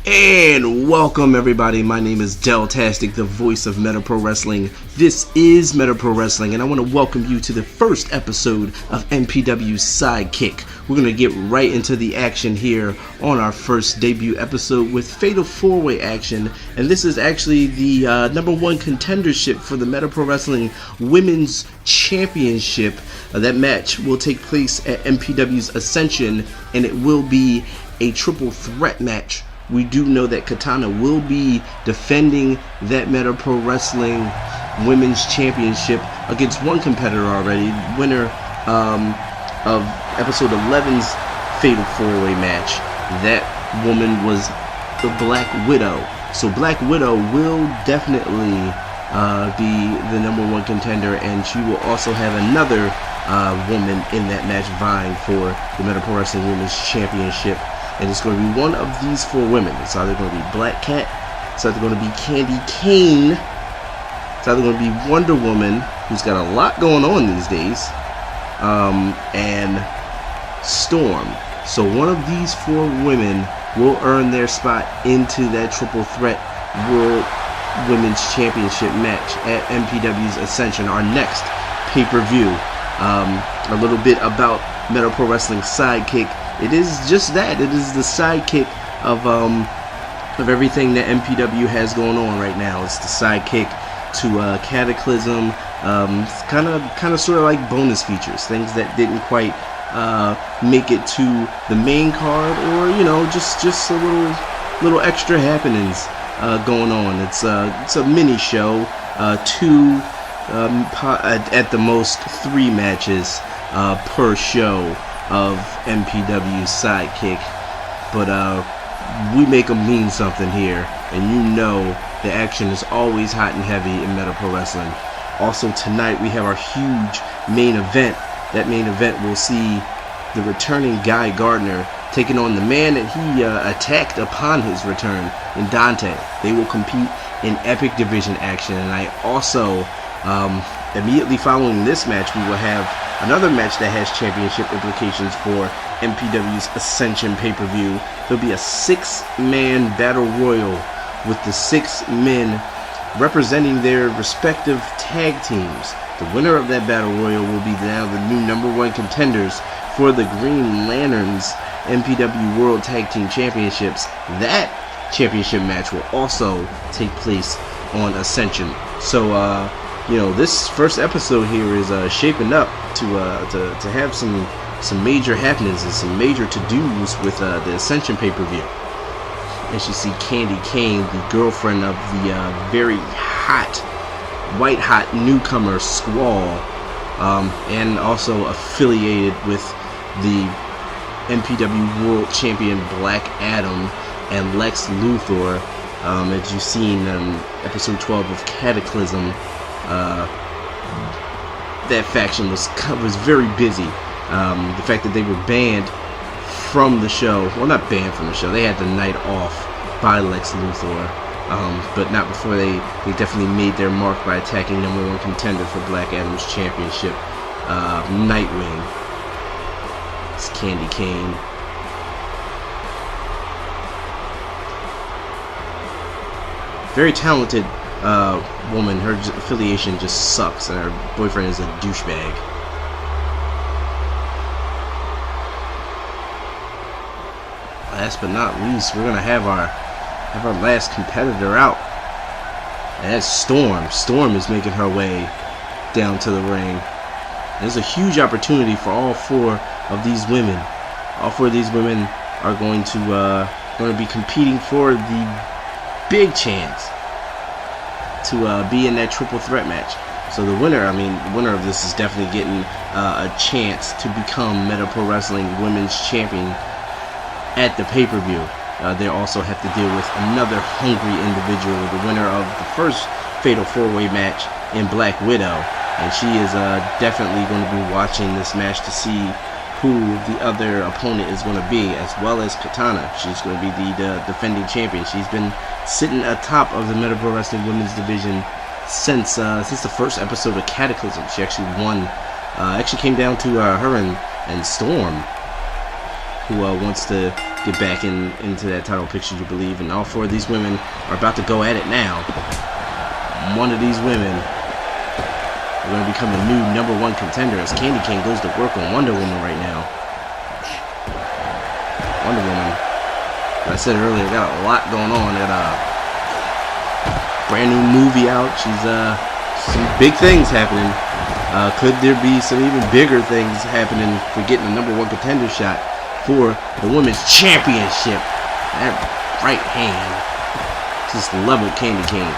And welcome everybody, my name is Deltastic, the voice of Meta Pro Wrestling. This is Meta Pro Wrestling, and I want to welcome you to the first episode of MPW's Sidekick. We're going to get right into the action here on our first debut episode with Fatal 4-Way action, and this is actually the number one contendership for the Meta Pro Wrestling Women's Championship. That match will take place at MPW's Ascension, and it will be a triple threat match. We do know that Katana will be defending that Meta Pro Wrestling Women's Championship against one competitor already, winner of episode 11's Fatal 4-Way match. That woman was the Black Widow. So Black Widow will definitely be the number one contender, and she will also have another woman in that match vying for the Meta Pro Wrestling Women's Championship. And it's going to be one of these four women. It's either going to be Black Cat, it's either going to be Candy Cane, it's either going to be Wonder Woman, who's got a lot going on these days, and Storm. So one of these four women will earn their spot into that triple threat World Women's Championship match at MPW's Ascension, our next pay-per-view. A little bit about Meta Pro Wrestling Sidekick. It is just that. It is the sidekick of everything that MPW has going on right now. It's the sidekick to Cataclysm. It's kind of sort of like bonus features, things that didn't quite make it to the main card, or just a little extra happenings going on. It's a mini show, two at the most 3 matches per show of MPW's Sidekick, but we make them mean something here, and you know the action is always hot and heavy in Meta Pro Wrestling. Also tonight we have our huge main event. That main event will see the returning guy Gardner taking on the man that he attacked upon his return in Dante. They will compete in Epic Division action, and I also immediately following this match we will have another match that has championship implications for MPW's Ascension pay-per-view. There'll be a 6-man battle royal with the 6 men representing their respective tag teams. The winner of that battle royal will be now the new number one contenders for the Green Lanterns MPW World Tag Team Championships. That championship match will also take place on Ascension. So this first episode here is shaping up to have some major happenings and some major to-dos with the Ascension pay-per-view. As you see, Candy Cane, the girlfriend of the very hot, white-hot newcomer Squall, and also affiliated with the MPW World Champion Black Adam and Lex Luthor. As you've seen in episode 12 of Cataclysm, that faction was very busy. The fact that they were banned from the show, well, not banned from the show, they had the night off by Lex Luthor, but not before they definitely made their mark by attacking number one contender for Black Adam's championship, Nightwing. It's Candy Cane. Very talented woman. Her affiliation just sucks, and her boyfriend is a douchebag. Last but not least, we're gonna have our last competitor out, and that's Storm. Storm is making her way down to the ring. There's a huge opportunity for all 4 of these women. All 4 of these women are going to be competing for the big chance to be in that triple threat match. So the winner of this is definitely getting a chance to become Meta Pro Wrestling Women's Champion at the pay-per-view. They also have to deal with another hungry individual, the winner of the first Fatal 4-Way match in Black Widow, and she is definitely going to be watching this match to see who the other opponent is going to be, as well as Katana. She's going to be the defending champion. She's been sitting atop of the Meta Pro Wrestling Women's Division since the first episode of Cataclysm. She actually won. Actually came down to her and Storm, who wants to get back into that title picture, you believe. And all four of these women are about to go at it now. One of these women are going to become the new #1 contender as Candy Cane goes to work on Wonder Woman right now. Wonder Woman, like I said earlier, got a lot going on. Got a brand new movie out. She's some big things happening. Could there be some even bigger things happening for getting the #1 contender shot for the women's championship? That right hand just leveled Candy Cane.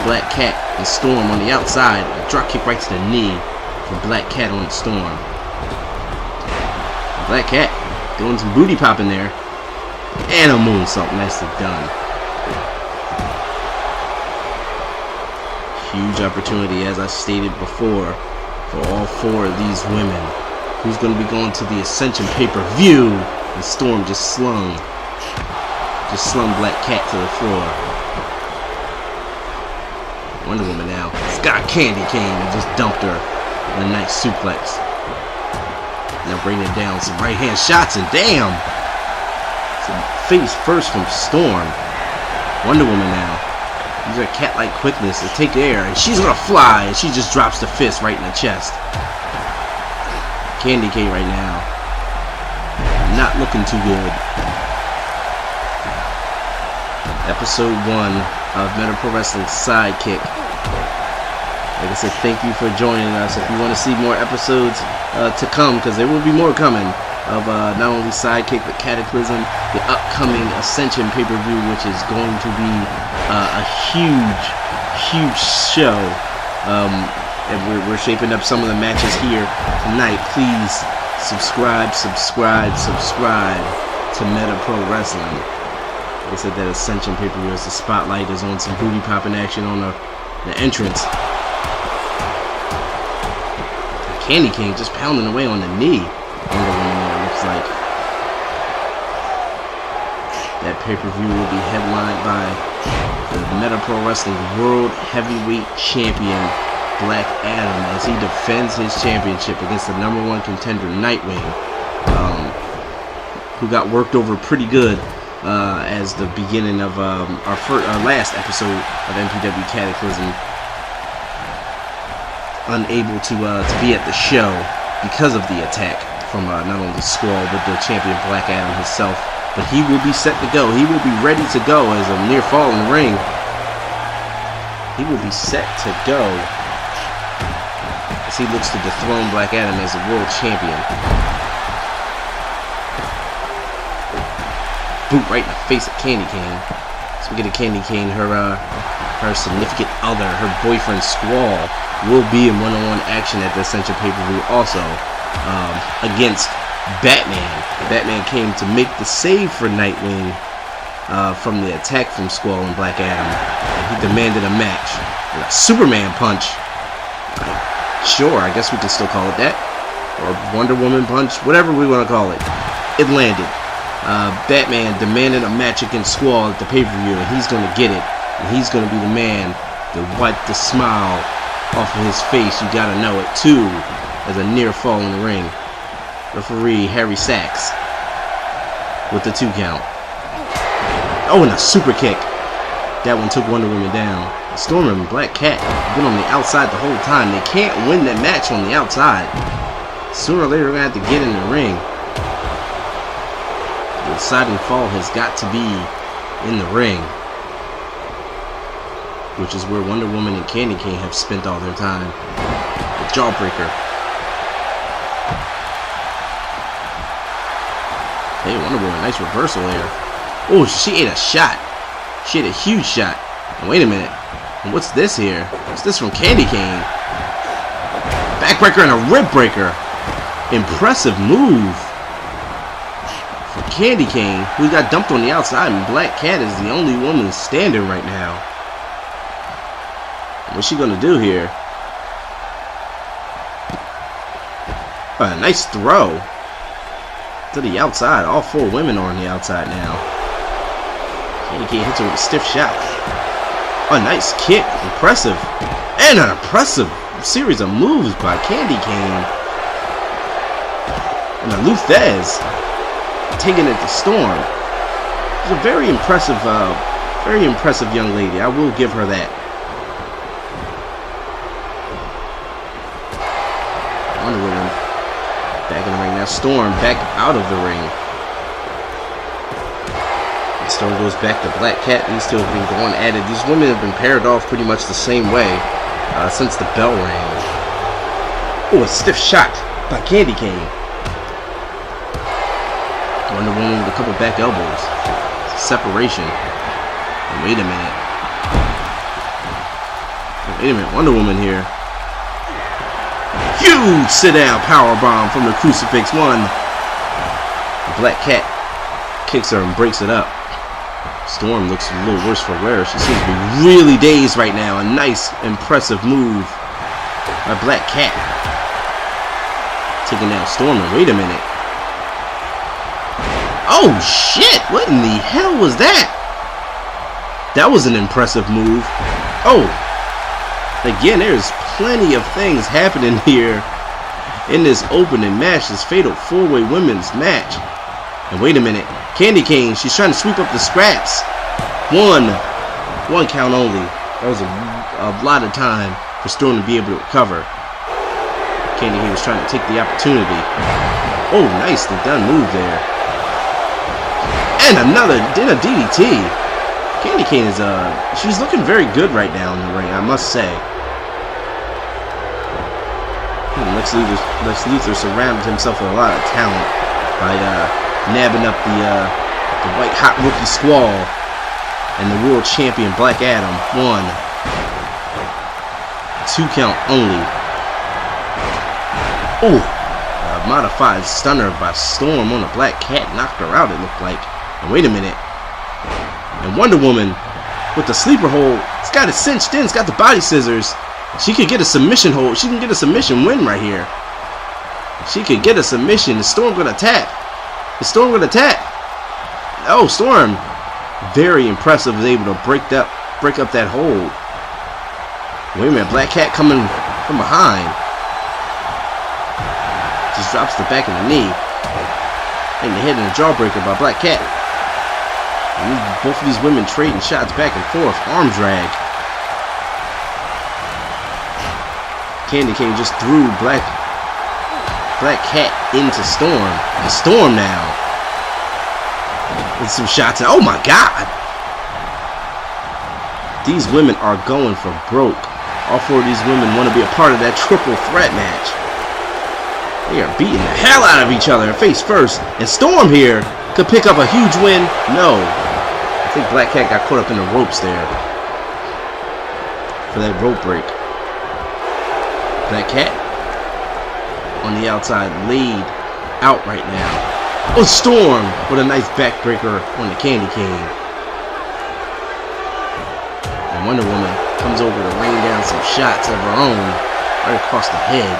Black Cat and Storm on the outside. A drop kick right to the knee for Black Cat on the Storm. Black Cat doing some booty pop in there. And a moonsault. Nicely done. Huge opportunity, as I stated before, for all four of these women. Who's going to be going to the Ascension pay-per-view? And Storm just slung Black Cat to the floor. Wonder Woman now. It's got Candy Cane and just dumped her in a nice suplex. Now bringing it down. Some right hand shots and damn! Some face first from Storm. Wonder Woman now. Use her cat-like quickness to take air, and she's gonna fly, and she just drops the fist right in the chest. Candy Cane right now. Not looking too good. Episode 1 of Meta Pro Wrestling Sidekick. Like I said, thank you for joining us. If you want to see more episodes to come, because there will be more coming, of not only Sidekick but Cataclysm, the upcoming Ascension pay-per-view, which is going to be a huge show. And we're shaping up some of the matches here tonight. Please subscribe to Meta Pro Wrestling. Like I said, that Ascension pay-per-view, as the spotlight is on some booty popping action on the entrance. Candy Cane just pounding away on the knee. Wonder Woman there, looks like. That pay-per-view will be headlined by the Meta Pro Wrestling World Heavyweight Champion Black Adam, as he defends his championship against the #1 contender Nightwing, who got worked over pretty good as the beginning of our last episode of MPW Cataclysm. Unable to be at the show because of the attack from not only Squall but the champion Black Adam himself. But he will be set to go. He will be ready to go as a near fall in the ring. He will be set to go as he looks to dethrone Black Adam as the world champion. Boot right in the face of Candy Cane. So we get a Candy Cane, her significant other, her boyfriend Squall, will be in one-on-one action at the Ascension pay-per-view also against Batman. Batman came to make the save for Nightwing from the attack from Squall and Black Adam. And he demanded a match with a Superman punch. Sure, I guess we can still call it that. Or Wonder Woman punch, whatever we want to call it. It landed. Batman demanded a match against Squall at the pay-per-view, and he's going to get it. And he's going to be the man to wipe the smile off of his face. You gotta know it too, as a near fall in the ring. Referee Harry Sachs with the 2 count. Oh, and a super kick. That one took Wonder Woman down. Storm and Black Cat have been on the outside the whole time. They can't win that match on the outside. Sooner or later, we're gonna have to get in the ring. The deciding fall has got to be in the ring, which is where Wonder Woman and Candy Cane have spent all their time. The Jawbreaker. Hey, Wonder Woman, nice reversal there. Oh, she ate a shot. She ate a huge shot. And wait a minute. And what's this here? What's this from Candy Cane? Backbreaker and a rib breaker. Impressive move for Candy Cane, who got dumped on the outside, and Black Cat is the only woman standing right now. What's she gonna do here? A nice throw to the outside. All 4 women are on the outside now. Candy Cane hits her with a stiff shot. A nice kick. Impressive. And an impressive series of moves by Candy Cane. And a Luthez. taking it to Storm. She's a very impressive young lady. I will give her that. Wonder Woman back in the ring now. Storm back out of the ring. And Storm goes back to Black Cat. These two have been going at it. These women have been paired off pretty much the same way since the bell rang. Oh, a stiff shot by Candy Cane. Wonder Woman with a couple back elbows. Separation. Wait a minute. Wonder Woman here. Huge sit-down powerbomb from the Crucifix. One. Black Cat kicks her and breaks it up. Storm looks a little worse for wear. She seems to be really dazed right now. A nice, impressive move by Black Cat. Taking down Storm. And wait a minute. Oh shit! What in the hell was that? That was an impressive move. Oh! Again, there's plenty of things happening here in this opening match, this fatal 4-way women's match. And wait a minute. Candy Cane, she's trying to sweep up the scraps. One count only. That was a lot of time for Storm to be able to recover. Candy Cane was trying to take the opportunity. Oh, nicely done move there. And another DDT. Candy Cane is she's looking very good right now in the ring, I must say. Lex Luthor surrounded himself with a lot of talent by nabbing up the white hot rookie Squall and the world champion Black Adam. 1, 2 count only. Oh, a modified stunner by Storm on the Black Cat, knocked her out, it looked like. And wait a minute. And Wonder Woman with the sleeper hold. It's got it cinched in. It's got the body scissors. She could get a submission hold. She can get a submission win right here. She could get a submission. Is Storm gonna tap? Is Storm gonna tap? Oh, Storm, very impressive, was able to break up that hold. Wait a minute, Black Cat coming from behind. Just drops the back of the knee. And the head and the jawbreaker by Black Cat. And both of these women trading shots back and forth. Arm drag. Candy Cane just threw Black Cat into Storm. And Storm now with some shots. Oh my God! These women are going for broke. All 4 of these women want to be a part of that triple threat match. They are beating the hell out of each other face first. And Storm here could pick up a huge win. No. I think Black Cat got caught up in the ropes there for that rope break. Black Cat on the outside, laid out right now. Oh, Storm with a nice backbreaker on the Candy Cane. And Wonder Woman comes over to rain down some shots of her own right across the head.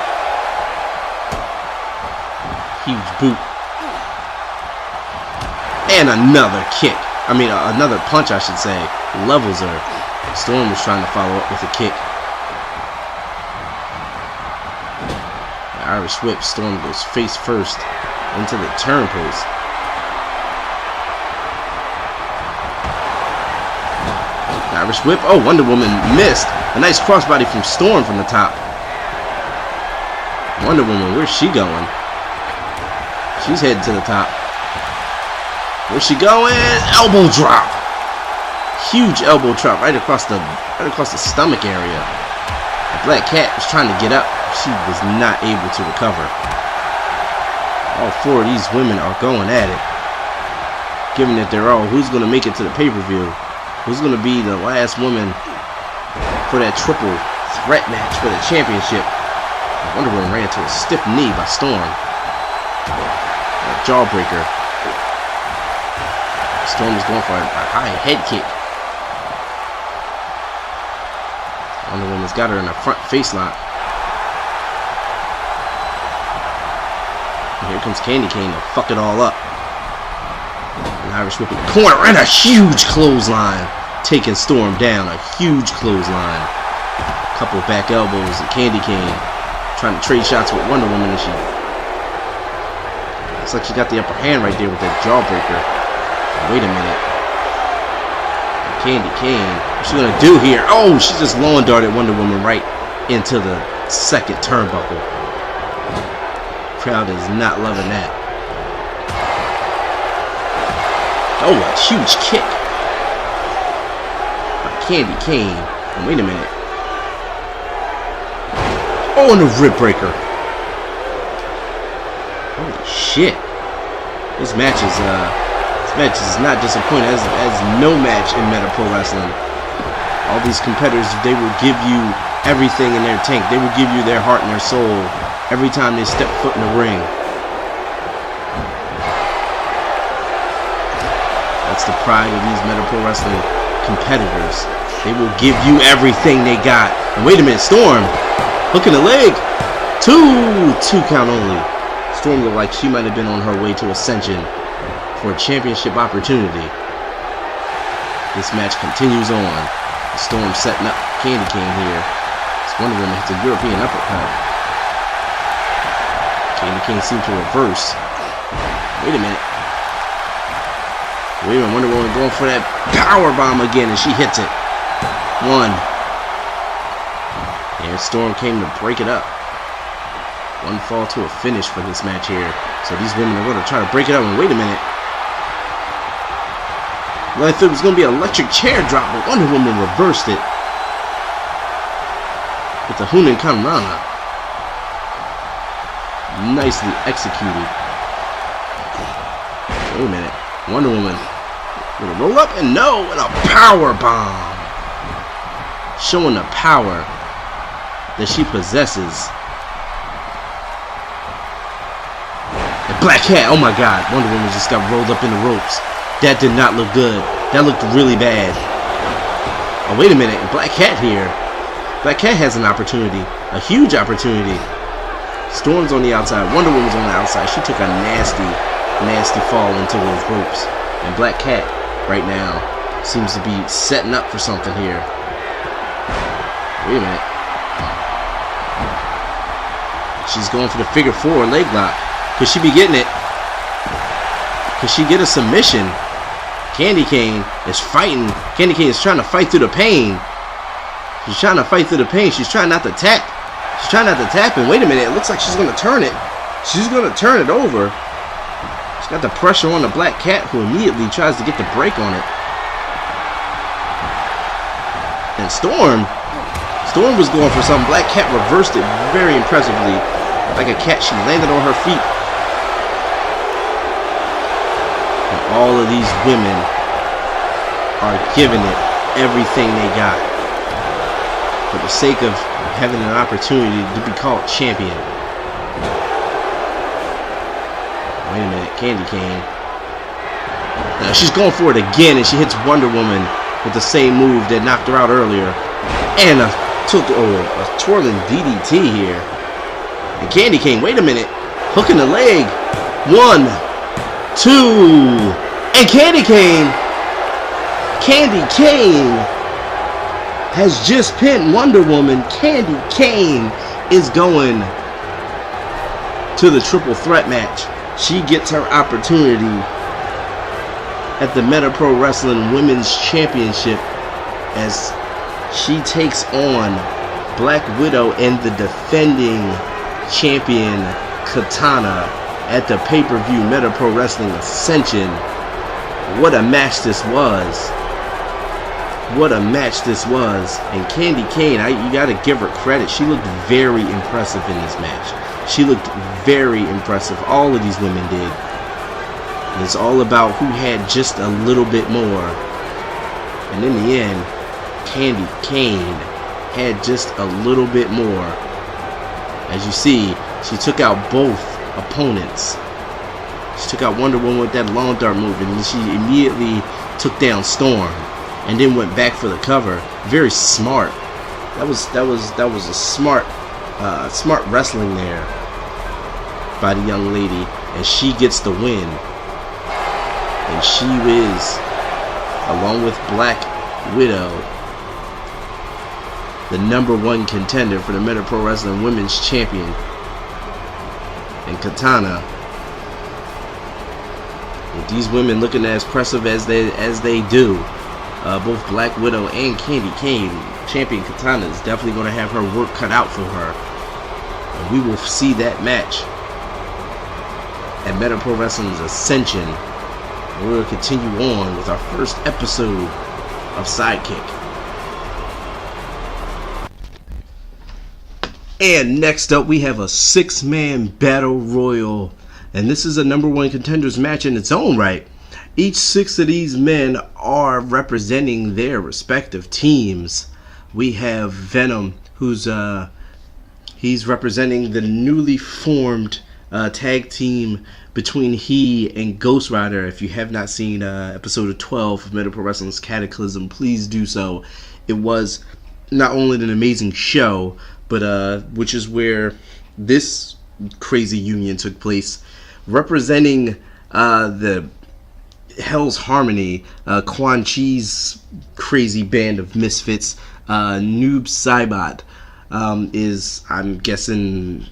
Huge boot. And another kick. Another punch, I should say. Levels her. Storm was trying to follow up with a kick. The Irish whip. Storm goes face first into the turn post. The Irish whip. Oh, Wonder Woman missed. A nice crossbody from Storm from the top. Wonder Woman, where's she going? She's heading to the top. Where's she going? Elbow drop. Huge elbow drop right across the stomach area. The Black Cat was trying to get up. She was not able to recover. All 4 of these women are going at it. Giving it their all. Who's going to make it to the pay-per-view? Who's going to be the last woman for that triple threat match for the championship? Wonder Woman ran to a stiff knee by Storm. A jawbreaker. Storm is going for a high head kick. Wonder Woman's got her in a front face lock. And here comes Candy Cane to fuck it all up. An Irish whip in the corner and a huge clothesline. Taking Storm down. A huge clothesline. A couple back elbows and Candy Cane trying to trade shots with Wonder Woman, and she Looks like she got the upper hand right there with that jawbreaker. Wait a minute. Candy Cane. What's she gonna do here? Oh, she just lawn darted Wonder Woman right into the second turnbuckle. Crowd is not loving that. Oh, a huge kick by Candy Cane. Oh, wait a minute. Oh, and a rib breaker. Holy shit. This match is not disappointing as no match in Meta Pro Wrestling. All these competitors, they will give you everything in their tank. They will give you their heart and their soul every time they step foot in the ring. That's the pride of these Meta Pro Wrestling competitors. They will give you everything they got. And wait a minute, Storm, hook in the leg. Two count only. Storm looked like she might have been on her way to Ascension for a championship opportunity. This match continues on. Storm setting up Candy Cane here. This Wonder Woman hits a European uppercut. Candy Cane seems to reverse. Wait a minute. Wonder Woman going for that power bomb again, and she hits it. One. And Storm came to break it up. One fall to a finish for this match here. So these women are going to try to break it up. And wait a minute. Well, I thought it was going to be an electric chair drop, but Wonder Woman reversed it with the Hunan Kanrana. Nicely executed. Wait a minute. Wonder Woman with a roll up and no, and a power bomb. Showing the power that she possesses. And Black Cat, oh my god, Wonder Woman just got rolled up in the ropes. That did not look good. That looked really bad. Oh, wait a minute. Black Cat here. Black Cat has an opportunity. A huge opportunity. Storm's on the outside. Wonder Woman's on the outside. She took a nasty fall into those ropes. And Black Cat, right now, seems to be setting up for something here. Wait a minute. She's going for the figure four leg lock. Could she be getting it? Could she get a submission? Candy Cane is fighting. Candy Cane is trying to fight through the pain. She's trying to fight through the pain. She's trying not to tap. She's trying not to tap. And wait a minute. It looks like she's going to turn it. She's going to turn it over. She's got the pressure on the Black Cat, who immediately tries to get the break on it. And Storm was going for something. Black Cat reversed it very impressively. Like a cat, she landed on her feet. And all of these women are giving it everything they got for the sake of having an opportunity to be called champion. Wait a minute, Candy Cane. Now she's going for it again, and she hits Wonder Woman with the same move that knocked her out earlier. And a twirling DDT here. And Candy Cane, wait a minute, hooking the leg. 1, 2, and Candy Cane has just pinned Wonder Woman. Candy Cane is going to the triple threat match. She gets her opportunity at the Meta Pro Wrestling Women's Championship as she takes on Black Widow and the defending champion Katana at the pay-per-view Meta Pro Wrestling Ascension. What a match this was. What a match this was. And Candy Cane, you gotta give her credit. She looked very impressive in this match. She looked very impressive. All of these women did. And it's all about who had just a little bit more. And in the end, Candy Cane had just a little bit more. As you see, she took out both opponents. She took out Wonder Woman with that long dart move, and she immediately took down Storm, and then went back for the cover. Very smart. That was a smart wrestling there by the young lady, and she gets the win. And she is, along with Black Widow, the #1 contender for the Meta Pro Wrestling Women's Champion. And Katana With these women looking as impressive as they do, both Black Widow and Candy Cane, Champion Katana, is definitely going to have her work cut out for her. And we will see that match at Meta Pro Wrestling's Ascension. And we're going to continue on with our first episode of Sidekick. And next up, we have a 6-man battle royal. And this is a #1 contenders match in its own right. Each 6 of these men are representing their respective teams. We have Venom, he's representing the newly formed tag team between he and Ghost Rider. If you have not seen episode 12 of Meta Pro Wrestling's Cataclysm, please do so. It was not only an amazing show, but which is where this crazy union took place, representing the Hell's Harmony, Quan Chi's crazy band of misfits. Noob Saibot is, I'm guessing,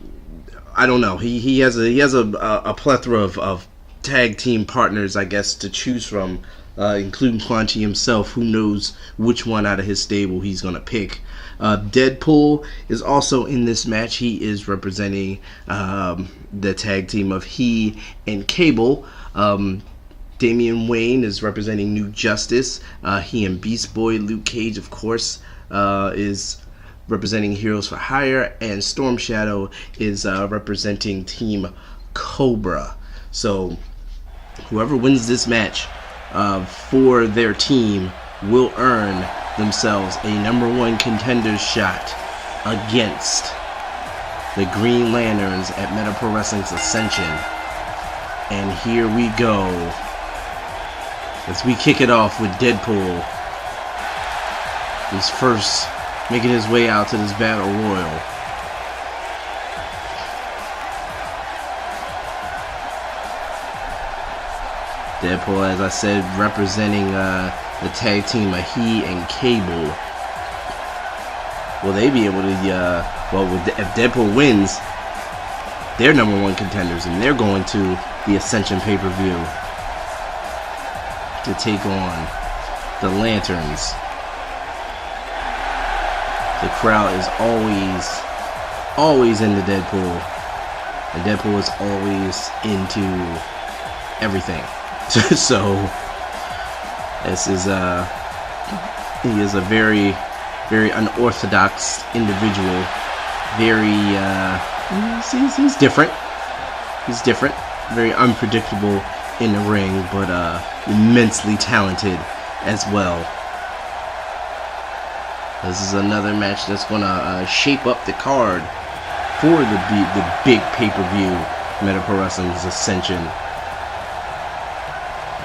I don't know. He has a plethora of tag team partners, I guess, to choose from, including Quan Chi himself. Who knows which one out of his stable he's gonna pick. Deadpool is also in this match. He is representing the tag team of he and Cable. Damian Wayne is representing New Justice. He and Beast Boy. Luke Cage, of course, is representing Heroes for Hire, and Storm Shadow is representing Team Cobra. So whoever wins this match for their team will earn themselves a #1 contenders shot against the Green Lanterns at Meta Pro Wrestling's Ascension. And here we go as we kick it off with Deadpool. He's first making his way out to this battle royal. Deadpool, as I said, representing the tag team of he and Cable. Will they be able to, if Deadpool wins, they're #1 contenders, and they're going to the Ascension pay-per-view to take on the Lanterns. The crowd is always into Deadpool, and Deadpool is always into everything. So this is he is a very, very unorthodox individual. Very he's different. He's different. Very unpredictable in the ring, but immensely talented as well. This is another match that's gonna shape up the card for the big pay-per-view, Meta Pro Wrestling's Ascension.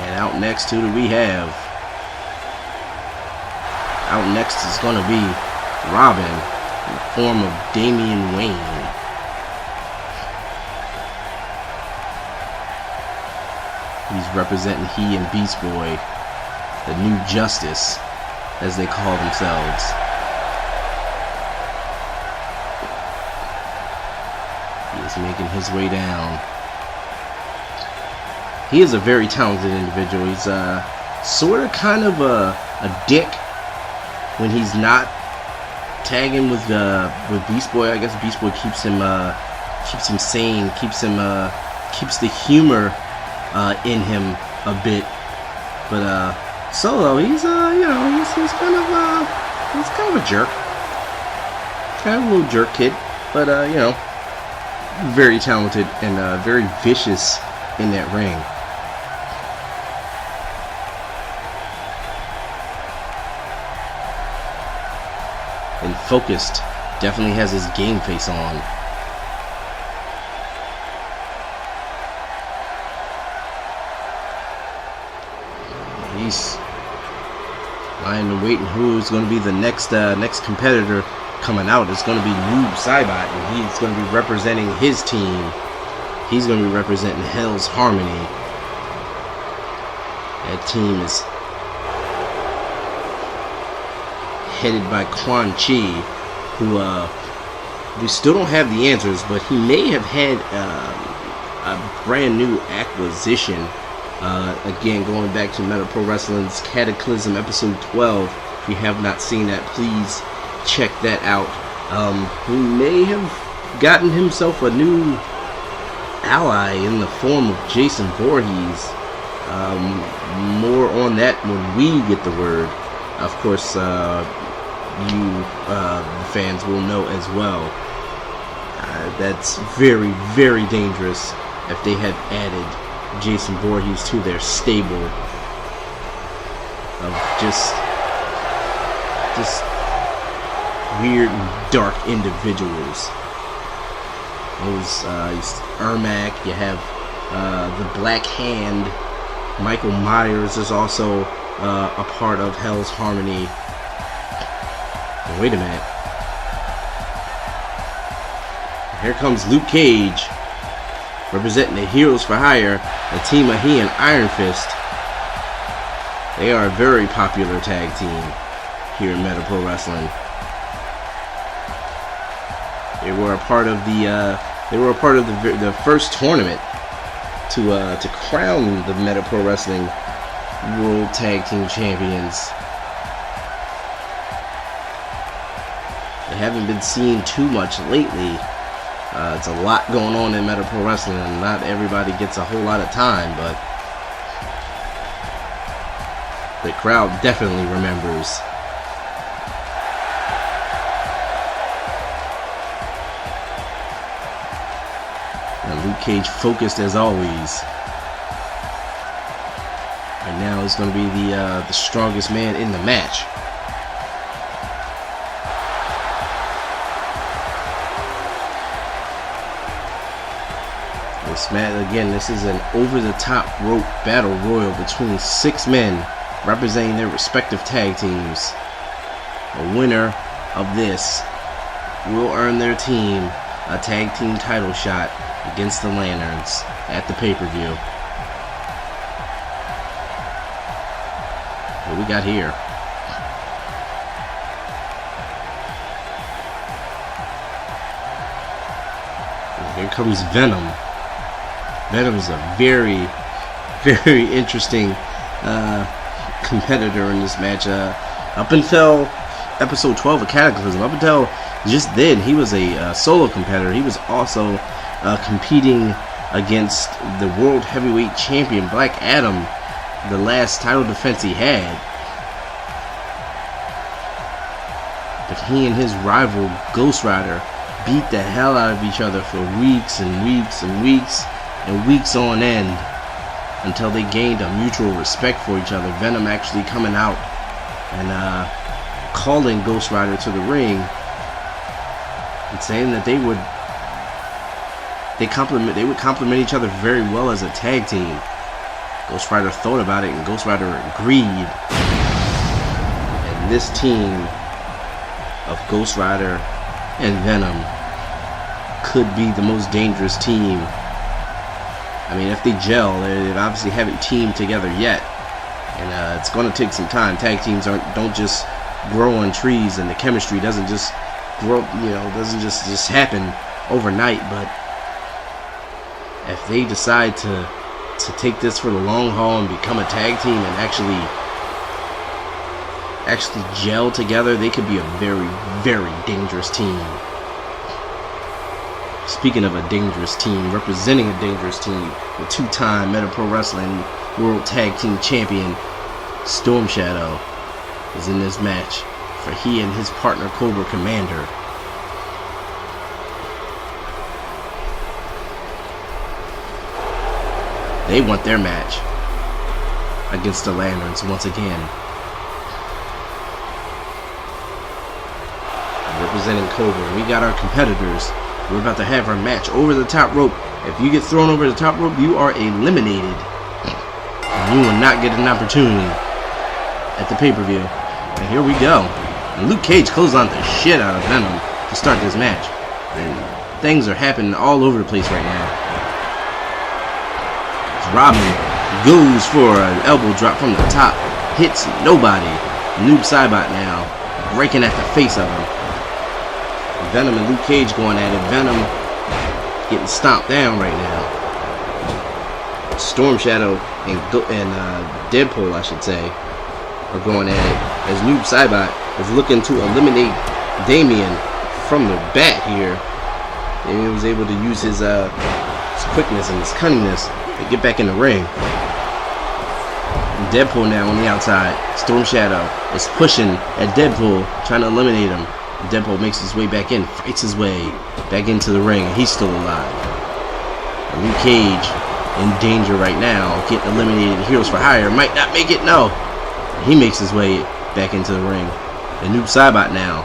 And out next, who do we have? Out next is going to be Robin in the form of Damian Wayne. He's representing he and Beast Boy, the New Justice, as they call themselves. He is making his way down. He is a very talented individual. He's sort of kind of a dick when he's not tagging with Beast Boy. I guess Beast Boy keeps him sane, keeps the humor in him a bit. But Solo, he's he's kind of a jerk, kind of a little jerk kid, but very talented and very vicious in that ring. And focused, definitely has his game face on. He's lying and waiting who's going to be the next competitor coming out. It's going to be Noob Saibot, and he's going to be representing his team. He's going to be representing Hell's Harmony. That team is headed by Quan Chi, who we still don't have the answers, but he may have had a brand new acquisition Again, going back to Meta Pro Wrestling's Cataclysm episode 12. If you have not seen that, please check that out. He may have gotten himself a new ally in the form of Jason Voorhees. More on that when we get the word. Of course, you fans will know as well. That's very, very dangerous if they had added Jason Voorhees to their stable of just weird and dark individuals. Those Ermac, you have the Black Hand. Michael Myers is also a part of Hell's Harmony. Wait a minute. Here comes Luke Cage, representing the Heroes for Hire, a team of he and Iron Fist. They are a very popular tag team here in Meta Pro Wrestling. They were a part of the first tournament to crown the Meta Pro Wrestling World Tag Team Champions. They haven't been seen too much lately. It's a lot going on in Meta Pro Wrestling, and not everybody gets a whole lot of time, but the crowd definitely remembers. And Luke Cage focused as always. Right now is going to be the strongest man in the match. This is an over-the-top rope battle royal between 6 men representing their respective tag teams. The winner of this will earn their team a tag team title shot against the Lanterns at the pay-per-view. What we got here? Here comes Venom. Venom is a very, very interesting competitor in this match. Up until episode 12 of Cataclysm, up until just then, he was a solo competitor. He was also competing against the World Heavyweight Champion, Black Adam, the last title defense he had. But he and his rival, Ghost Rider, beat the hell out of each other for weeks and weeks and weeks and weeks on end until they gained a mutual respect for each other. Venom actually coming out and calling Ghost Rider to the ring and saying that they would complement each other very well as a tag team. Ghost Rider thought about it, and Ghost Rider agreed. And this team of Ghost Rider and Venom could be the most dangerous team. I mean, if they gel, they obviously haven't teamed together yet, and it's going to take some time. Tag teams don't just grow on trees, and the chemistry doesn't just grow, doesn't just happen overnight. But if they decide to take this for the long haul and become a tag team and actually gel together, they could be a very, very dangerous team. Speaking of a dangerous team, representing a dangerous team, the 2-time Meta Pro Wrestling World Tag Team Champion, Storm Shadow, is in this match for he and his partner Cobra Commander. They want their match against the Lanterns once again. Representing Cobra, we got our competitors. We're about to have our match over the top rope. If you get thrown over the top rope, you are eliminated. And you will not get an opportunity at the pay-per-view. And here we go. And Luke Cage closed on the shit out of Venom to start this match. And things are happening all over the place right now. Robin goes for an elbow drop from the top. Hits nobody. Noob Saibot now breaking at the face of him. Venom and Luke Cage going at it. Venom getting stomped down right now. Storm Shadow and Deadpool, I should say, are going at it. As Noob Saibot is looking to eliminate Damien from the bat here. And he was able to use his quickness and his cunningness to get back in the ring. And Deadpool now on the outside. Storm Shadow is pushing at Deadpool, trying to eliminate him. Deadpool makes his way back in, fights his way back into the ring, and he's still alive. And Luke Cage in danger right now, getting eliminated. Heroes for Hire might not make it, no. He makes his way back into the ring. And Noob Saibot now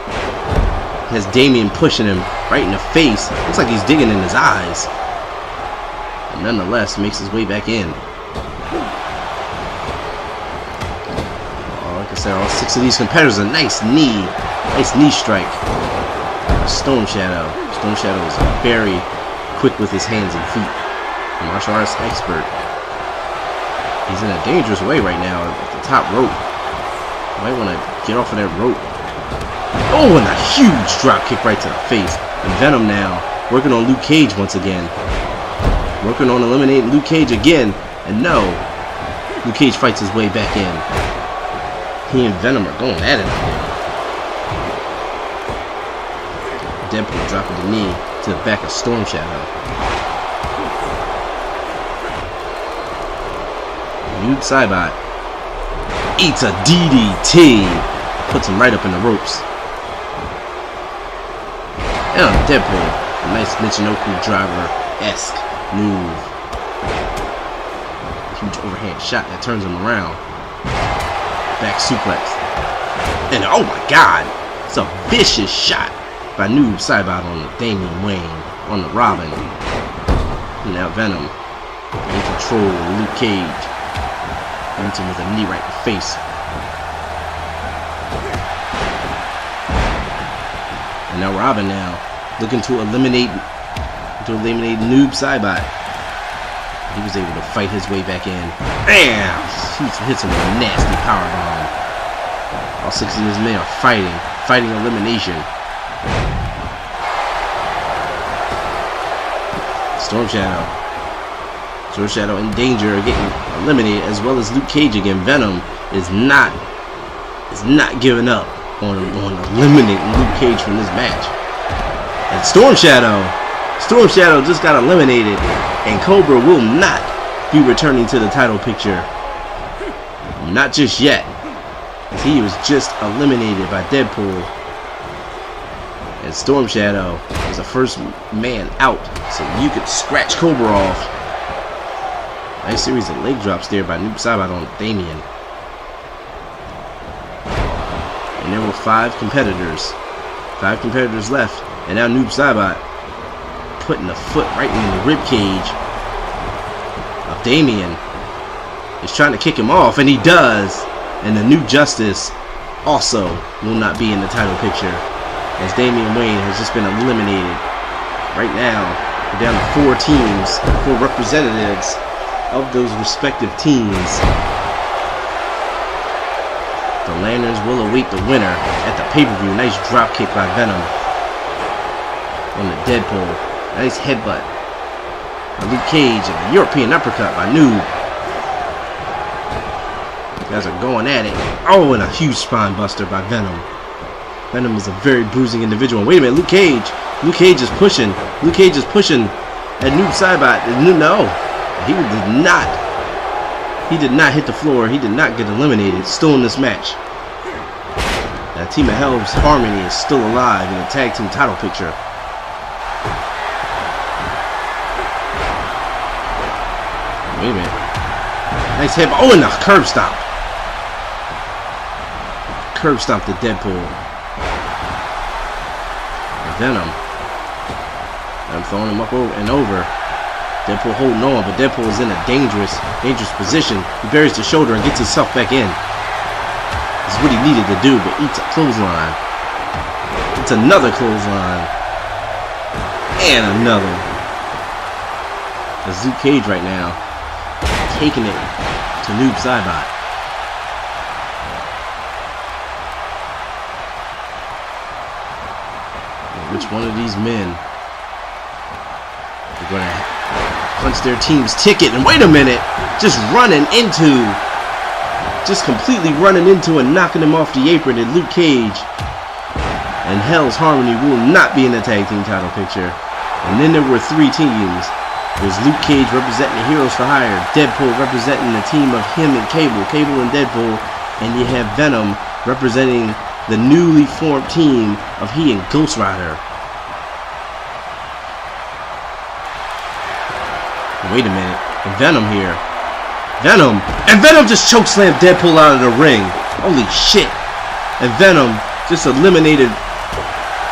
has Damien pushing him right in the face. Looks like he's digging in his eyes. And nonetheless, makes his way back in. Like I said, all 6 of these competitors, a nice knee strike. Storm Shadow. Storm Shadow is very quick with his hands and feet. A martial arts expert. He's in a dangerous way right now at the top rope. Might want to get off of that rope. Oh, and a huge drop kick right to the face. And Venom now working on Luke Cage once again. Working on eliminating Luke Cage again. And no, Luke Cage fights his way back in. He and Venom are going at it again. Deadpool dropping the knee to the back of Storm Shadow. Noob Saibot eats a DDT. Puts him right up in the ropes. And Deadpool, a nice Michinoku driver-esque move. Huge overhand shot that turns him around. Back suplex. And oh my god, it's a vicious shot by Noob Saibot on the Damian Wayne, on the Robin. And now Venom in control of Luke Cage. Meets him with a knee right in the face. And now Robin now looking to eliminate Noob Saibot. He was able to fight his way back in. Bam! He hits him with a nasty powerbomb. All 6 of his men are fighting elimination. Storm Shadow in danger of getting eliminated, as well as Luke Cage again. Venom is not giving up on eliminating Luke Cage from this match. And Storm Shadow just got eliminated, and Cobra will not be returning to the title picture. Not just yet, as he was just eliminated by Deadpool. And Storm Shadow was the first man out, so you could scratch Cobra off. Nice series of leg drops there by Noob Saibot on Damien. And there were 5 competitors. 5 competitors left. And now Noob Saibot putting the foot right in the rib cage of Damien. He's trying to kick him off, and he does. And the New Justice also will not be in the title picture, as Damian Wayne has just been eliminated. Right now, we're down to 4 teams, 4 representatives of those respective teams. The Lanterns will await the winner at the pay-per-view. Nice drop kick by Venom on the Deadpool. Nice headbutt by Luke Cage, and the European uppercut by Noob. You guys are going at it. Oh, and a huge spine buster by Venom. Venom is a very bruising individual. Wait a minute, Luke Cage. Luke Cage is pushing. Luke Cage is pushing at Noob Saibot. No, he did not hit the floor. He did not get eliminated. Still in this match. That Team of Hell's Harmony is still alive in the tag team title picture. Wait a minute. Nice hit. Oh, and a curb stomp. Curb stomp to Deadpool. Venom. I'm throwing him up and over. Deadpool holding on, but Deadpool is in a dangerous position. He buries the shoulder and gets himself back in. This is what he needed to do, but eats a clothesline. It's another clothesline. And another. That's Luke Cage right now, taking it to Noob Saibot. Which one of these men are going to punch their team's ticket. And wait a minute, just completely running into and knocking him off the apron. And Luke Cage and Hell's Harmony will not be in the tag team title picture. And then there were 3 teams. There's Luke Cage representing the Heroes for Hire, Deadpool representing the team of him and Cable and Deadpool, and you have Venom representing the newly formed team of he and Ghost Rider. Wait a minute, and Venom here. Venom just chokeslammed Deadpool out of the ring. Holy shit. And Venom just eliminated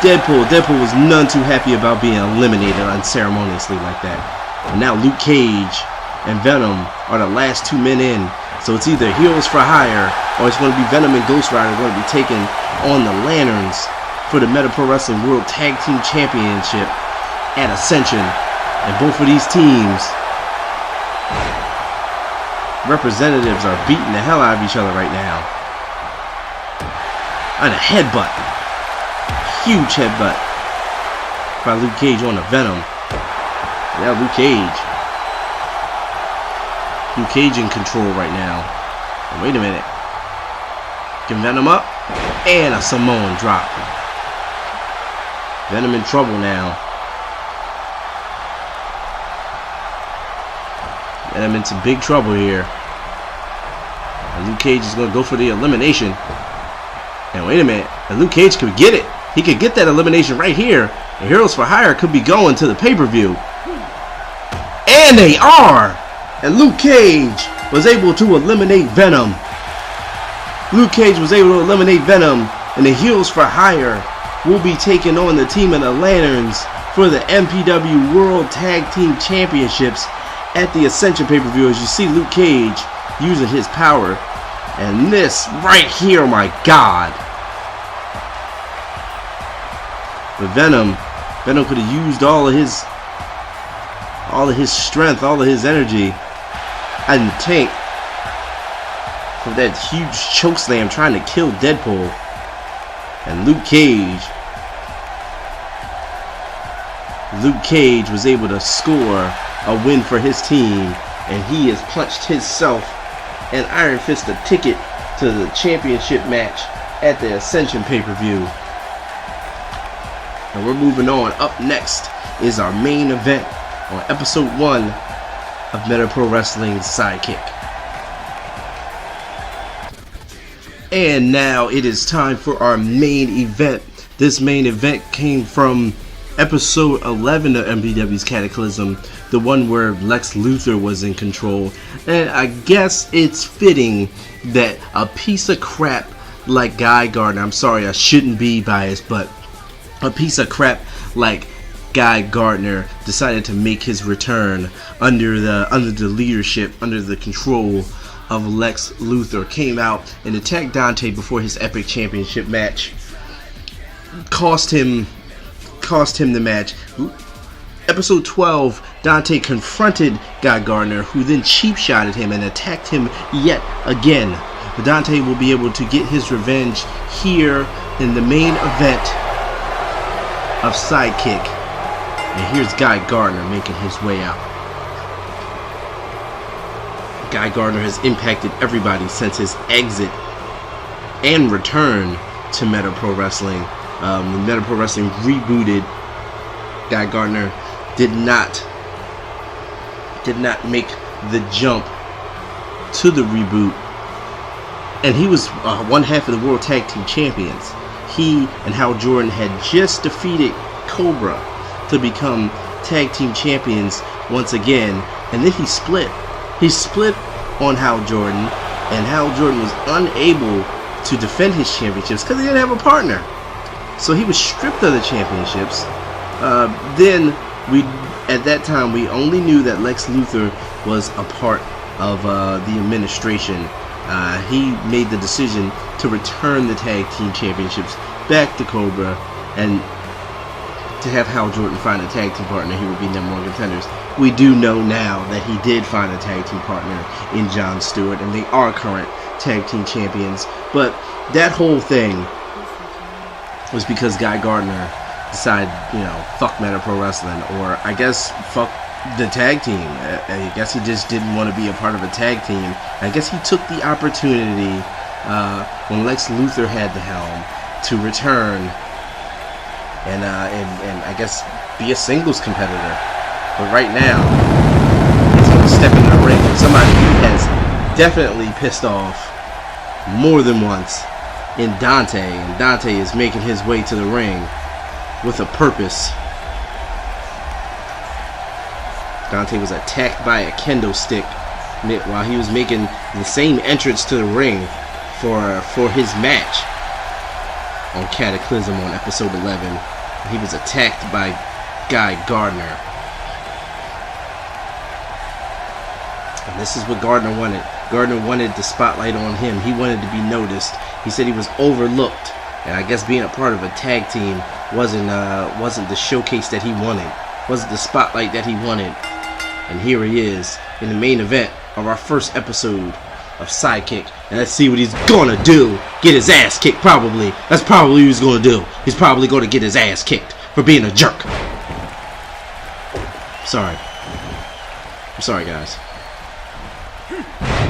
Deadpool. Deadpool was none too happy about being eliminated unceremoniously like that. And now Luke Cage and Venom are the last 2 men in. So it's either Heroes for Hire or it's going to be Venom and Ghost Rider going to be taking on the Lanterns for the Meta Pro Wrestling World Tag Team Championship at Ascension. And both of these teams representatives are beating the hell out of each other right now. And a headbutt. Huge headbutt by Luke Cage on the Venom. Yeah, Luke Cage. Luke Cage in control right now. And wait a minute. Get Venom up. And a Samoan drop. Venom in trouble now. Venom in some big trouble here. And Luke Cage is going to go for the elimination. And wait a minute. And Luke Cage could get it. He could get that elimination right here. And Heroes for Hire could be going to the pay-per-view. And they are! And Luke Cage was able to eliminate Venom. Luke Cage was able to eliminate Venom. And the Heroes for Hire will be taking on the team of the Lanterns for the MPW World Tag Team Championships at the Ascension pay-per-view. As you see Luke Cage using his power. And this right here, my God. But Venom could have used all of his strength, all of his energy in the tank for that huge chokeslam trying to kill Deadpool. And Luke Cage was able to score a win for his team, and he has punched himself and Iron Fist a ticket to the championship match at the Ascension pay-per-view. And we're moving on. Up next is our main event on episode 1 of Meta Pro Wrestling's Sidekick. And now it is time for our main event. This main event came from episode 11 of MPW's Cataclysm, the one where Lex Luthor was in control. And I guess it's fitting that a piece of crap like Guy Gardner, I'm sorry, I shouldn't be biased, but a piece of crap like Guy Gardner decided to make his return under the leadership, under the control of Lex Luthor. Came out and attacked Dante before his epic championship match. Cost him the match. Episode 12, Dante confronted Guy Gardner, who then cheap-shotted him and attacked him yet again. But Dante will be able to get his revenge here in the main event of Sidekick. And here's Guy Gardner making his way out. Guy Gardner has impacted everybody since his exit and return to Meta Pro Wrestling. When Meta Pro Wrestling rebooted, Guy Gardner did not make the jump to the reboot, and he was one half of the World Tag Team Champions. He and Hal Jordan had just defeated Cobra to become Tag Team Champions once again, and then he split. He split on Hal Jordan, and Hal Jordan was unable to defend his championships because he didn't have a partner. So he was stripped of the championships. Then at that time, we only knew that Lex Luthor was a part of the administration. He made the decision to return the tag team championships back to Cobra, and to have Hal Jordan find a tag team partner, he would be number one contenders. We do know now that he did find a tag team partner in Jon Stewart, and they are current tag team champions. But that whole thing was because Guy Gardner decided, fuck Meta Pro Wrestling, or I guess fuck the tag team. I guess he just didn't want to be a part of a tag team. I guess he took the opportunity when Lex Luthor had the helm to return and I guess be a singles competitor. But right now, he's going to step in the ring with somebody who has definitely pissed off more than once in Dante. And Dante is making his way to the ring with a purpose. Dante was attacked by a kendo stick while he was making the same entrance to the ring for his match on Cataclysm on episode 11. He was attacked by Gardner. And this is what Gardner wanted. Gardner wanted the spotlight on him. He wanted to be noticed. He said he was overlooked. And I guess being a part of a tag team wasn't the showcase that he wanted. Wasn't the spotlight that he wanted. And here he is in the main event of our first episode of Sidekick. And let's see what he's gonna do. Get his ass kicked, probably. That's probably what he's gonna do. He's probably gonna get his ass kicked for being a jerk. Sorry. I'm sorry, guys.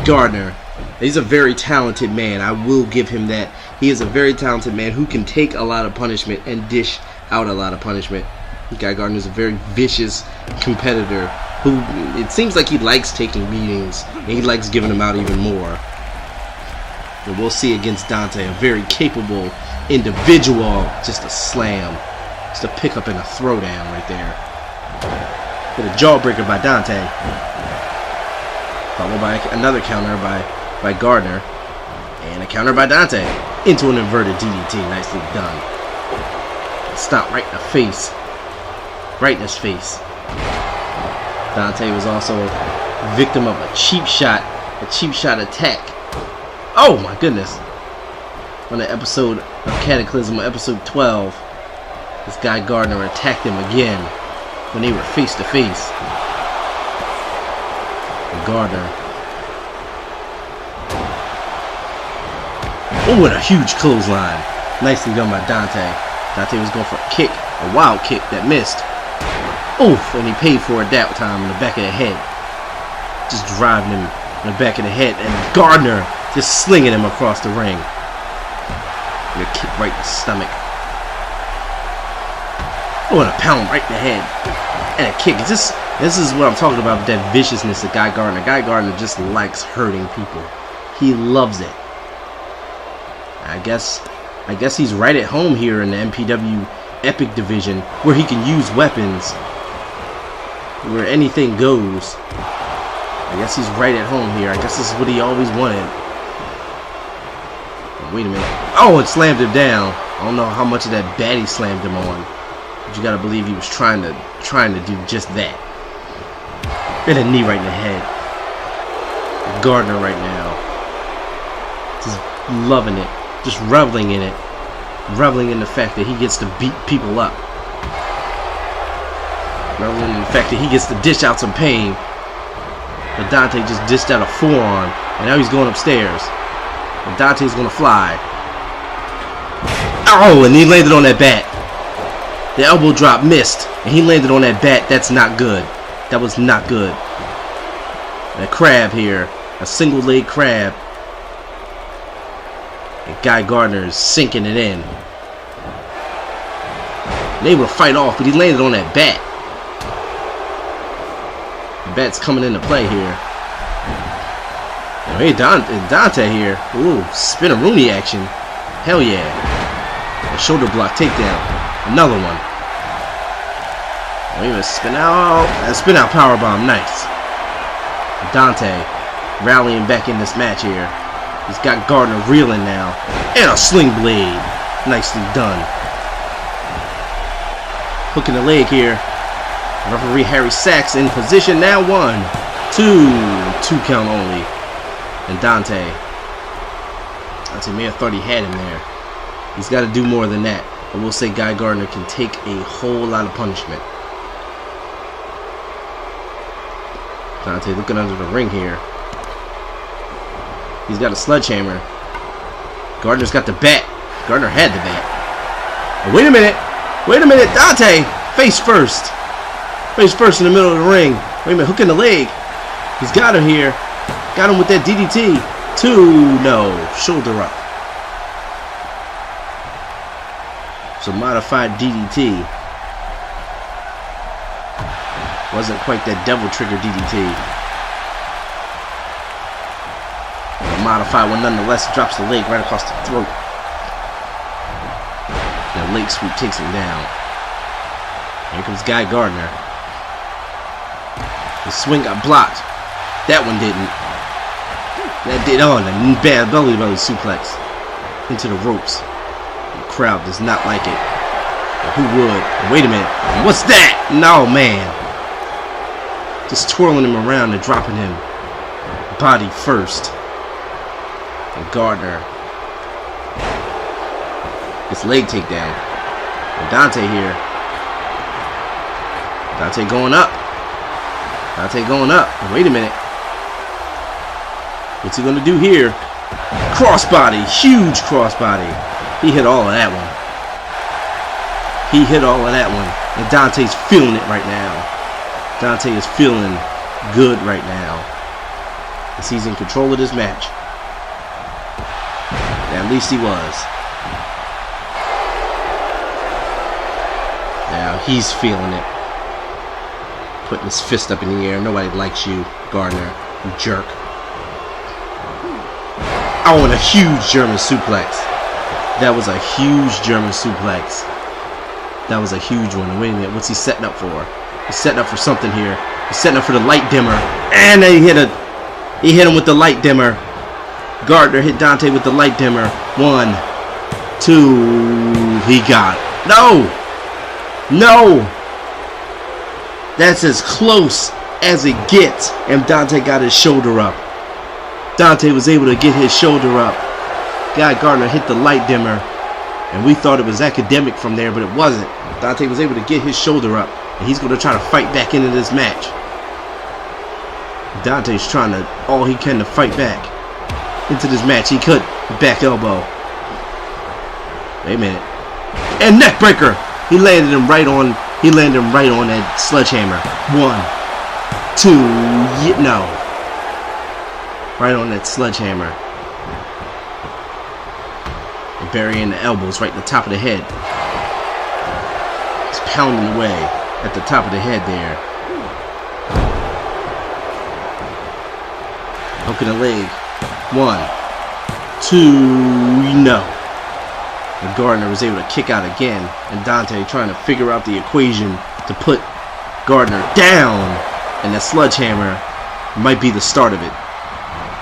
Gardner, he's a very talented man. I will give him that. He is a very talented man who can take a lot of punishment and dish out a lot of punishment. Guy Gardner is a very vicious competitor who it seems like he likes taking beatings and he likes giving them out even more. And we'll see against Dante, a very capable individual. Just a slam, just a pickup and a throwdown right there. With a jawbreaker by Dante, followed by another counter by Gardner, and a counter by Dante into an inverted DDT. Nicely done. Stomp right in the face. Right in his face. Dante was also a victim of a cheap shot attack. Oh my goodness. On the episode of Cataclysm, episode 12, this guy Gardner attacked him again when they were face to face. And Gardner. Oh, and a huge clothesline. Nicely done by Dante. Dante was going for a kick, a wild kick that missed. Oof, and he paid for it that time in the back of the head. Just driving him in the back of the head. And Gardner just slinging him across the ring. And a kick right in the stomach. Oh, and a pound right in the head. And a kick. This is what I'm talking about, that viciousness of Guy Gardner. Guy Gardner just likes hurting people. He loves it. I guess he's right at home here in the MPW Epic division, where he can use weapons, where anything goes. I guess he's right at home here. I guess this is what he always wanted. Oh, wait a minute. Oh, it slammed him down. I don't know how much of that bat he slammed him on, but you gotta believe he was trying to do just that. And a knee right in the head. Gardner right now, just loving it, just reveling in it. Reveling in the fact that he gets to beat people up. Reveling in the fact that he gets to dish out some pain. But Dante just dished out a forearm, and now he's going upstairs. And Dante's gonna fly. Oh, and he landed on that bat. The elbow drop missed, and he landed on that bat. That's not good. That was not good. And a crab here, a single leg crab. And Guy Gardner is sinking it in. They able to fight off, but he landed on that bat. The bat's coming into play here. Oh, hey, Dante here. Ooh, spin-a-rooney action. Hell yeah. A shoulder block takedown. Another one. Oh, even a spin out. A spin out powerbomb. Nice. Dante rallying back in this match here. He's got Gardner reeling now. And a sling blade. Nicely done. Hook in the leg here. Referee Harry Sachs in position now. 1, 2 count only. And Dante may have thought he had him there. He's got to do more than that. But we'll say Guy Gardner can take a whole lot of punishment. Dante looking under the ring here. He's got a sledgehammer. Gardner's got the bat. Gardner had the bat. Oh, wait a minute. Wait a minute. Dante, face first. Face first in the middle of the ring. Wait a minute, hook in the leg. He's got her here. Got him with that DDT. 2, no, shoulder up. So modified DDT. Wasn't quite that devil trigger DDT. A modified one nonetheless, drops the leg right across the throat. The leg sweep takes him down. Here comes Gardner. The swing got blocked. That one didn't. That did on a bad belly suplex into the ropes. The crowd does not like it. But who would? Wait a minute. What's that? No, man. Just twirling him around and dropping him body first. And Gardner gets leg takedown. And Dante here. Dante going up. Dante going up. Wait a minute. What's he going to do here? Crossbody. Huge crossbody. He hit all of that one. He hit all of that one. And Dante's feeling it right now. Dante is feeling good right now. As he's in control of this match. At least he was. Now he's feeling it. Putting his fist up in the air. Nobody likes you, Gardner. You jerk. Oh, and a huge German suplex. That was a huge German suplex. That was a huge one. Wait a minute. What's he setting up for? He's setting up for something here. He's setting up for the light dimmer. And he hit him with the light dimmer. Gardner hit Dante with the light dimmer. 1, 2. He got it. No! No! That's as close as it gets. And Dante got his shoulder up. Dante was able to get his shoulder up. Gardner hit the light dimmer. And we thought it was academic from there, but it wasn't. Dante was able to get his shoulder up. And he's going to try to fight back into this match. Dante's trying to all he can to fight back into this match. He could. Back elbow. Wait a minute. And neck breaker. He landed him right on. He landed him right on that sledgehammer. 1, 2. No. Right on that sledgehammer. And burying the elbows right in the top of the head. He's pounding away at the top of the head there. Hooking the leg. 1, 2. No. And Gardner was able to kick out again. And Dante trying to figure out the equation to put Gardner down. And the sledgehammer might be the start of it.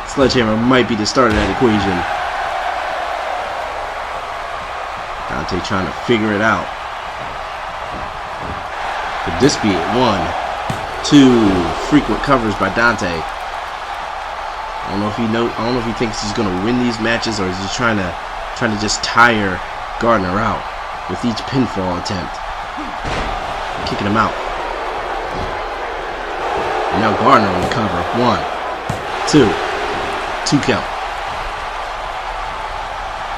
Sledgehammer might be the start of that equation. Dante trying to figure it out. Could this be it? 1, 2. Frequent covers by Dante. I don't know if he thinks he's gonna win these matches, or is he trying to just tire Gardner out with each pinfall attempt. Kicking him out. And now Gardner on the cover. 1, 2. 2 count.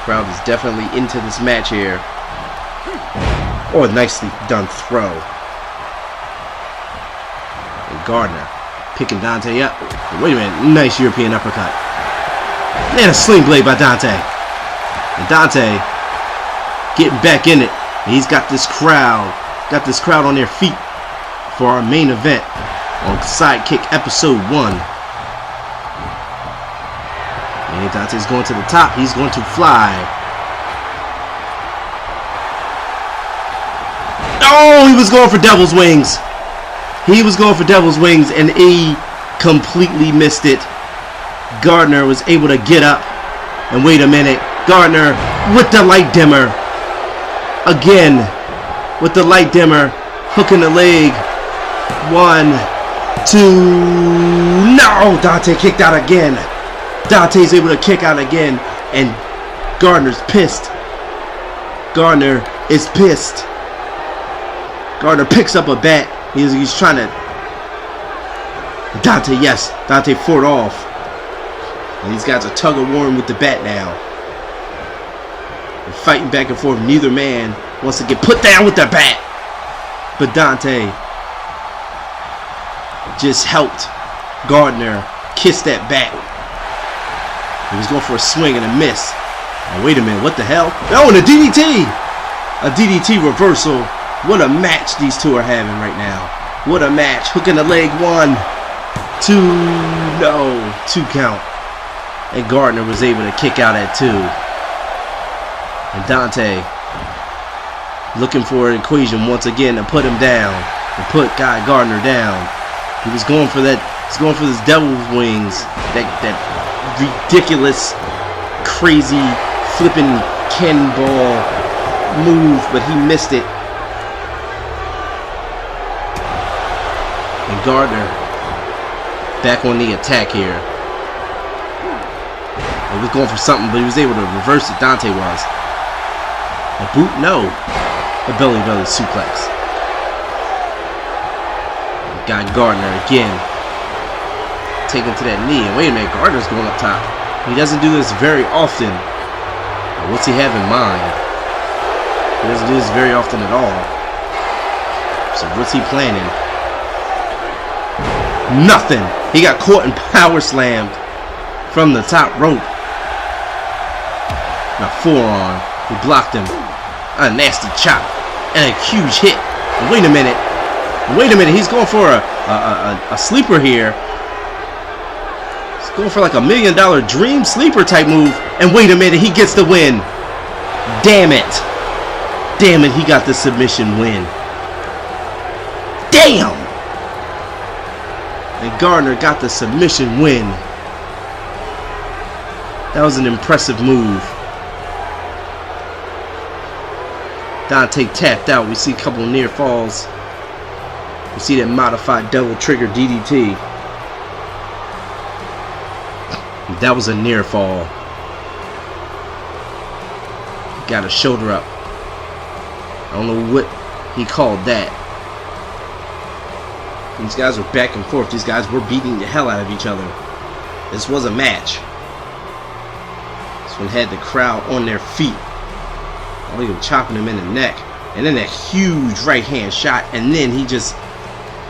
Crowd is definitely into this match here. Oh, a nicely done throw. And Gardner picking Dante up. Wait a minute. Nice European uppercut. And a sling blade by Dante. And Dante getting back in it. And he's got this crowd. Got this crowd on their feet for our main event on Sidekick episode 1. And Dante's going to the top. He's going to fly. Oh, he was going for devil's wings. He was going for devil's wings, and he completely missed it. Gardner was able to get up. And wait a minute. Gardner with the light dimmer. Again, with the light dimmer. Hooking the leg. 1, 2. No! Dante kicked out again. Dante's able to kick out again. And Gardner's pissed. Gardner is pissed. Gardner picks up a bat. He's trying to... Dante, yes. Dante fought off. And these guys are tug of war with the bat now. They're fighting back and forth. Neither man wants to get put down with the bat. But Dante just helped Gardner kiss that bat. He was going for a swing and a miss. Oh, wait a minute, what the hell? Oh, and a DDT! A DDT reversal. What a match these two are having right now. What a match. Hook in the leg, 1, 2, no, 2 count. And Gardner was able to kick out at 2. And Dante looking for an equation once again to put him down. To put Gardner down. He was going for that. He's going for this devil's wings. That ridiculous, crazy, flipping cannonball move, but he missed it. And Gardner back on the attack here. He was going for something, but he was able to reverse it. Dante was. A boot? No. A belly suplex. Got Gardner again. Taken to that knee. And wait a minute, Gardner's going up top. He doesn't do this very often. What's he have in mind? He doesn't do this very often at all. So what's he planning? Nothing. He got caught and power slammed from the top rope. Now forearm. He blocked him. A nasty chop. And a huge hit. And wait a minute. He's going for a sleeper here. He's going for like $1 million dream sleeper type move. And wait a minute, he gets the win. Damn it, he got the submission win. Damn! And Gardner got the submission win. That was an impressive move. Dante tapped out. We see a couple of near falls. You see that modified double trigger DDT. That was a near fall. Got a shoulder up. I don't know what he called that. These guys were back and forth. These guys were beating the hell out of each other. This was a match. This one had the crowd on their feet. Oh, he was chopping him in the neck. And then that huge right hand shot. And then he just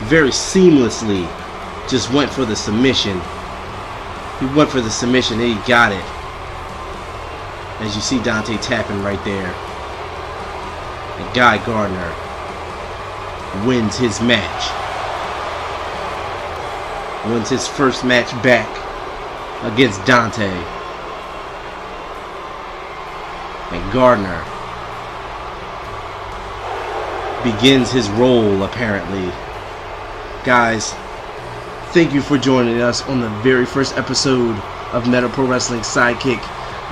very seamlessly just went for the submission. He went for the submission and he got it. As you see Dante tapping right there. And Gardner wins his match. Wins his first match back against Dante. And Gardner begins his role apparently. Guys, thank you for joining us on the very first episode of Meta Pro Wrestling Sidekick.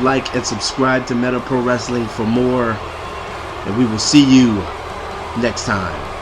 Like and subscribe to Meta Pro Wrestling for more. And we will see you next time.